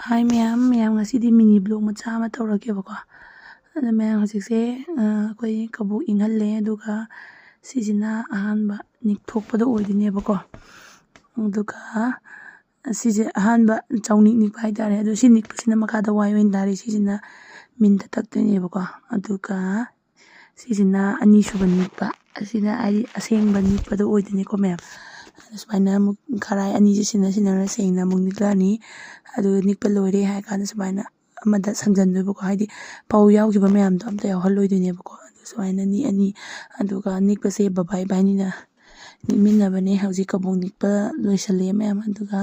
ꯍꯥꯏ ꯃꯌꯥꯝ ꯉꯁꯤꯗꯤ ꯃꯤꯅꯤ ꯕ꯭ꯂꯣꯛ ꯃꯆꯥ ꯑꯃ ꯇꯧꯔꯛꯀꯦꯕꯀꯣ. ꯑꯗ ꯃꯌꯥꯝ ꯍꯧꯖꯤꯛꯁꯦ ꯑꯩꯈꯣꯏ ꯀꯕꯣꯛ ꯏꯪꯍꯜꯂꯦ, ꯑꯗꯨꯒ ꯁꯤꯁꯤꯅ ꯑꯍꯥꯟꯕ ꯅꯤꯛꯊꯣꯛꯄꯗ ꯑꯣꯏꯗꯣꯏꯅꯦꯕꯀꯣ. ꯑꯗꯨꯒ ꯁꯤꯁꯦ ꯑꯍꯥꯟꯕ ꯆꯧꯅꯤꯛ ꯅꯤꯛꯄ ꯍꯥꯏꯇꯥꯔꯦ. ꯑꯗꯣ ꯁꯤ ꯅꯤꯛꯄꯁꯤꯅ ꯃꯈꯥꯗ ꯋꯥꯏ ꯑꯣꯏꯅ ꯇꯥꯔꯤ, ꯁꯤꯁꯤꯅ ꯃꯤꯟꯗ ꯇꯛꯇꯣꯏꯅꯦꯕꯀꯣ. ꯑꯗꯨꯒ ꯁꯤꯁꯤꯅ ꯑꯅꯤꯁꯨꯕ ꯅꯤꯛꯄ, ꯑꯁꯤꯅ ꯍꯥꯏꯗꯤ ꯑꯁꯦꯡꯕ ꯅꯤꯛꯄꯗ ꯑꯣꯏꯗꯣꯏꯅꯦꯀꯣ ꯃꯌꯥꯝ. ꯁꯨꯃꯥꯏꯅ ꯑꯃꯨꯛ ꯈꯔꯥꯏ ꯑꯅꯤꯁꯦ ꯁꯤꯟꯅꯔ ꯁꯦꯡꯅ ꯑꯃꯨꯛ ꯅꯤꯛꯂꯛꯑꯅꯤ. ꯑꯗꯨꯒ ꯅꯤꯛꯄ ꯂꯣꯏꯔꯦ ꯍꯥꯏ ꯀꯥꯟꯗ ꯁꯨꯃꯥꯏꯅ ꯑꯃꯗ ꯁꯪꯖꯟꯗꯣꯏꯕꯀꯣ, ꯍꯥꯏꯗꯤ ꯐꯧ ꯌꯥꯎꯈꯤꯕ ꯃꯌꯥꯝꯗꯣ ꯑꯝꯇ ꯌꯥꯎꯍꯜꯂꯣꯏꯗꯣꯏꯅꯦꯕꯀꯣ. ꯑꯗꯨ ꯁꯨꯃꯥꯏꯅ ꯅꯤꯛꯑꯅꯤ. ꯑꯗꯨꯒ ꯅꯤꯛꯄꯁꯦ ꯕꯕꯥ ꯏꯕꯥꯅꯤꯅ ꯅꯤꯛꯃꯤꯟꯅꯕꯅꯦ. ꯍꯧꯖꯤꯛ ꯀꯕꯣꯛ ꯅꯤꯛꯄ ꯂꯣꯏꯁꯜꯂꯦ ꯃꯌꯥꯝ. ꯑꯗꯨꯒ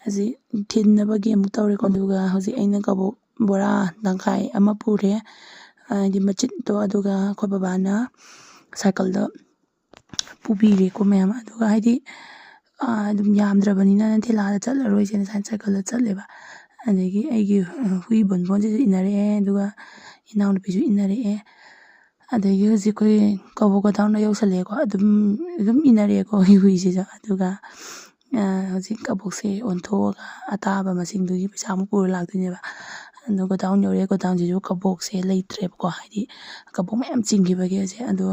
ꯍꯧꯖꯤꯛ ꯊꯤꯟꯅꯕꯒꯤ ꯑꯃꯨꯛ ꯇꯧꯔꯦꯀꯣ. ꯑꯗꯨꯒ ꯍꯧꯖꯤꯛ ꯑꯩꯅ ꯀꯕꯣꯛ ꯕꯣꯔꯥ ꯇꯪꯈꯥꯏ ꯑꯃ ꯄꯨꯔꯦ, ꯍꯥꯏꯗꯤ ꯃꯆꯤꯠꯇꯣ. ꯑꯗꯨꯒ ꯑꯩꯈꯣꯏ ꯕꯕꯥꯅ ꯁꯥꯏꯀꯜꯗ ꯄꯨꯕꯤꯔꯦꯀꯣ ꯃꯌꯥꯝ. ꯑꯗꯨꯒ ꯍꯥꯏꯗꯤ ꯑꯗꯨꯝ ꯌꯥꯝꯗ꯭ꯔꯕꯅꯤꯅ ꯊꯦꯂꯥꯗ ꯆꯠꯂꯔꯣꯏꯁꯦꯅ ꯁꯥꯏꯀꯜꯗ ꯆꯠꯂꯦꯕ. ꯑꯗꯒꯤ ꯑꯩꯒꯤ ꯍꯨꯏ ꯕꯣꯟꯕꯣꯟꯁꯤꯁꯨ ꯏꯟꯅꯔꯛꯑꯦ, ꯑꯗꯨꯒ ꯏꯅꯥꯎꯅꯨꯄꯤꯁꯨ ꯏꯟꯅꯔꯛꯑꯦ. ꯑꯗꯒꯤ ꯍꯧꯖꯤꯛ ꯑꯩꯈꯣꯏ ꯀꯕꯣꯛ ꯒꯣꯗꯥꯎꯟꯗ ꯌꯧꯁꯜꯂꯛꯑꯦꯀꯣ. ꯑꯗꯨꯝ ꯏꯟꯅꯔꯛꯑꯦꯀꯣ ꯍꯨꯏꯁꯤꯁꯨ. ꯑꯗꯨꯒ ꯍꯧꯖꯤꯛ ꯀꯕꯣꯛꯁꯦ ꯑꯣꯟꯊꯣꯛꯑꯒ ꯑꯇꯥꯕ ꯃꯁꯤꯡꯗꯨꯒꯤ ꯄꯩꯁꯥ ꯑꯃꯨꯛ ꯄꯨꯔ ꯂꯥꯛꯇꯣꯏꯅꯦꯕ. ꯑꯗꯣ ꯒꯣꯗꯥꯎꯟ ꯌꯧꯔꯦ. ꯒꯣꯗꯥꯎꯟꯁꯤꯁꯨ ꯀꯕꯣꯛꯁꯦ ꯂꯩꯇ꯭ꯔꯦꯕꯀꯣ, ꯍꯥꯏꯗꯤ ꯀꯕꯣꯛ ꯃꯌꯥꯝ ꯆꯤꯡꯈꯤꯕꯒꯤ ꯍꯧꯖꯤꯛ. ꯑꯗꯣ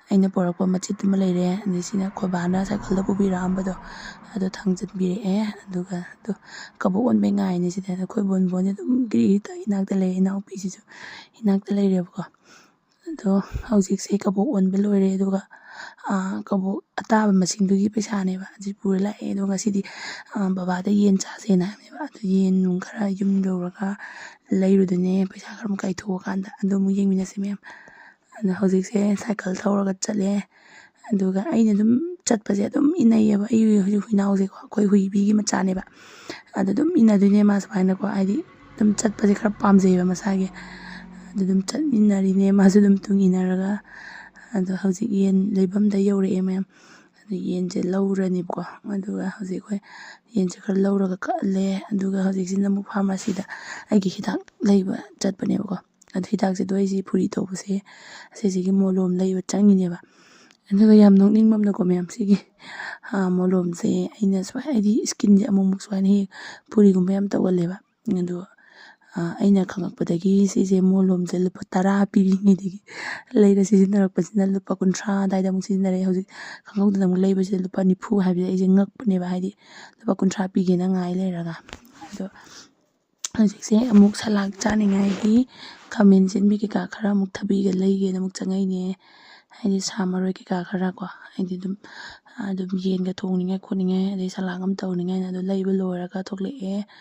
ꯑꯩꯅ ꯄꯣꯔꯛꯄ ꯃꯆꯤꯠꯇꯨꯃ ꯂꯩꯔꯦ. ꯑꯗꯩ ꯁꯤꯅ ꯑꯩꯈꯣꯏ ꯕꯥꯅ ꯁꯥꯏꯀꯜꯗ ꯄꯨꯕꯤꯔꯛꯑꯝꯕꯗꯣ ꯑꯗꯣ ꯊꯥꯡꯖꯟꯕꯤꯔꯛꯑꯦ. ꯑꯗꯨꯒ ꯀꯕꯣꯛ ꯑꯣꯟꯕꯩ ꯉꯥꯏꯅꯤ ꯁꯤꯗ. ꯑꯩꯈꯣꯏ ꯕꯣꯟꯕꯣꯟꯁꯦ ꯑꯗꯨꯝ ꯒ꯭ꯔꯤ ꯏꯅꯥꯛꯇ ꯂꯩꯔꯦ, ꯏꯅꯥꯎꯄꯤꯁꯤꯁꯨ ꯏꯅꯥꯛꯇ ꯂꯩꯔꯦꯕꯀꯣ. ꯑꯗꯣ ꯍꯧꯖꯤꯛꯁꯦ ꯀꯕꯣꯛ ꯑꯣꯟꯕ ꯂꯣꯏꯔꯦ. ꯑꯗꯨꯒ ꯀꯕꯣꯛ ꯑꯇꯥꯕ ꯃꯁꯤꯡꯗꯨꯒꯤ ꯄꯩꯁꯥꯅꯦꯕ ꯍꯧꯖꯤꯛ ꯄꯨꯔ ꯂꯥꯛꯑꯦ. ꯑꯗꯣ ꯉꯁꯤꯗꯤ ꯕꯕꯥꯗ ꯌꯦꯟ ꯆꯥꯁꯦꯅ ꯍꯥꯏꯕꯅꯦꯕ. ꯑꯗꯣ ꯌꯦꯟ ꯅꯨꯡ ꯈꯔ ꯌꯨꯝ ꯌꯧꯔꯒ ꯂꯩꯔꯨꯗꯣꯏꯅꯦ, ꯄꯩꯁా ꯈꯔ ꯑꯃꯨꯛ ꯀꯥꯏꯊꯣꯛꯑꯀꯥꯟꯗ. ꯑꯗꯣ ꯑꯃꯨꯛ ꯌꯦꯡꯃꯤꯟꯅꯁꯦ ꯃꯌꯥꯝ. ꯑꯗꯣ ꯍꯧꯖꯤꯛꯁꯦ ꯁꯥꯏꯀꯜ ꯊꯧꯔꯒ ꯆꯠꯂꯦ. ꯑꯗꯨꯒ ꯑꯩꯅ ꯑꯗꯨꯝ ꯆꯠꯄꯁꯦ ꯑꯗꯨꯝ ꯏꯟꯅꯩꯌꯦꯕ. ꯑꯩ ꯍꯧꯖꯤꯛ ꯍꯨꯏꯅꯥꯎꯁꯦꯀꯣ, ꯑꯩꯈꯣꯏ ꯍꯨꯏꯕꯤꯒꯤ ꯃꯆꯥꯅꯦꯕ. ꯑꯗꯨ ꯑꯗꯨꯝ ꯏꯟꯅꯗꯣꯏꯅꯦ ꯃꯥ ꯁꯨꯃꯥꯏꯅꯀꯣ, ꯍꯥꯏꯗꯤ ꯑꯗꯨꯝ ꯆꯠꯄꯁꯦ ꯈꯔ ꯄꯥꯝꯖꯩꯌꯦꯕ ꯃꯁꯥꯒꯤ. ꯑꯗꯨ ꯑꯗꯨꯝ ꯆꯠꯃꯤꯟꯅꯔꯤꯅꯦ, ꯃꯥꯁꯨ ꯑꯗꯨꯝ ꯃꯇꯨꯡ ꯏꯟꯅꯔꯒ. ꯑꯗꯣ ꯍꯧꯖꯤꯛ ꯌꯦꯟ ꯂꯩꯐꯝꯗ ꯌꯧꯔꯛꯑꯦ ꯃꯌꯥꯝ. ꯑꯗꯨ ꯌꯦꯟꯁꯦ ꯂꯧꯔꯅꯤꯕꯀꯣ. ꯑꯗꯨꯒ ꯍꯧꯖꯤꯛ ꯑꯩꯈꯣꯏ ꯌꯦꯟꯁꯦꯈꯔ ꯂꯧꯔꯒ ꯀꯛꯍꯜꯂꯦ. ꯑꯗꯨꯒ ꯍꯧꯖꯤꯛꯁꯤꯅ ꯑꯃꯨꯛ ꯐꯥꯔꯃꯥꯁꯤꯗ ꯑꯩꯒꯤ ꯍꯤꯗꯥꯛ ꯂꯩꯕ ꯆꯠꯄꯅꯦꯕꯀꯣ. ꯑꯗꯨ ꯍꯤꯗꯥꯛꯁꯤꯗꯣ ꯑꯩꯁꯤ ꯐꯨꯔꯤ ꯇꯧꯕꯁꯦ ꯑꯁꯤꯁꯤꯒꯤ ꯃꯣꯂꯣꯝ ꯂꯩꯕ ꯆꯪꯉꯤꯅꯦꯕ. ꯑꯗꯨꯒ ꯌꯥꯝ ꯅꯣꯛꯅꯤꯡꯕ ꯑꯃꯅꯀꯣ ꯃꯌꯥꯝ, ꯁꯤꯒꯤ ꯃꯣꯂꯣꯝꯁꯦ ꯑꯩꯅ ꯁꯨꯃꯥꯏꯅ ꯍꯥꯏꯗꯤ ꯏꯁꯀꯤꯟꯁꯦ ꯑꯃꯨꯛ ꯁꯨꯃꯥꯏꯅ ꯍꯦꯛ ꯐꯨꯔꯤꯒꯨꯝꯕ ꯌꯥꯝ ꯇꯧꯒꯜꯂꯦꯕ. ꯑꯗꯣ ꯑꯩꯅ ꯈꯪꯉꯛꯄꯗꯒꯤ ꯁꯤꯁꯦ ꯃꯣꯂꯣꯝꯁꯦ ꯂꯨꯄꯥ 10 ꯄꯤꯔꯤꯉꯩꯗꯒꯤ ꯂꯩꯔ ꯁꯤꯖꯤꯟꯅꯔꯛꯄꯁꯤꯅ ꯂꯨꯄꯥ 30 ꯑꯗꯨꯋꯥꯏꯗ ꯑꯃꯨꯛ ꯁꯤꯖꯤꯟꯅꯔꯦ. ꯍꯧꯖꯤꯛ ꯈꯪꯍꯧꯗꯅ ꯑꯃꯨꯛ ꯂꯩꯕꯁꯤꯗ ꯂꯨꯄꯥ 90 ꯍꯥꯏꯕꯁꯦ ꯑꯩꯁꯦ ꯉꯛꯄꯅꯦꯕ, ꯍꯥꯏꯗꯤ ꯂꯨꯄꯥ 30 ꯄꯤꯒꯦꯅ ꯉꯥꯏ ꯂꯩꯔꯒ. ꯑꯗꯣ ꯍꯧꯖꯤꯛꯁꯦ ꯑꯃꯨꯛ ꯁꯂꯥꯠ ꯆꯥꯅꯤꯡꯉꯥꯏꯒꯤ ꯈꯥꯃꯦꯟ ꯑꯁꯤꯟꯕꯤ ꯀꯩꯀꯥ ꯈꯔ ꯑꯃꯨꯛ ꯊꯕꯤꯒ ꯂꯩꯒꯦꯅ ꯑꯃꯨꯛ ꯆꯪꯉꯛꯏꯅꯦ. ꯍꯥꯏꯗꯤ ꯁꯥ ꯃꯔꯣꯏ ꯀꯩꯀꯥ ꯈꯔ ꯀꯣ, ꯍꯥꯏꯗꯤ ꯑꯗꯨꯝ ꯌꯦꯟꯒ ꯊꯣꯡꯅꯤꯡꯉꯥꯏ ꯈꯣꯠꯅꯤꯡꯉꯥꯏ, ꯑꯗꯩ ꯁꯂꯥꯠ ꯑꯃ ꯇꯧꯅꯤꯡꯉꯥꯏꯅ. ꯑꯗꯨ ꯂꯩꯕ ꯂꯣꯏꯔꯒ ꯊꯣꯛꯂꯛꯑꯦ꯫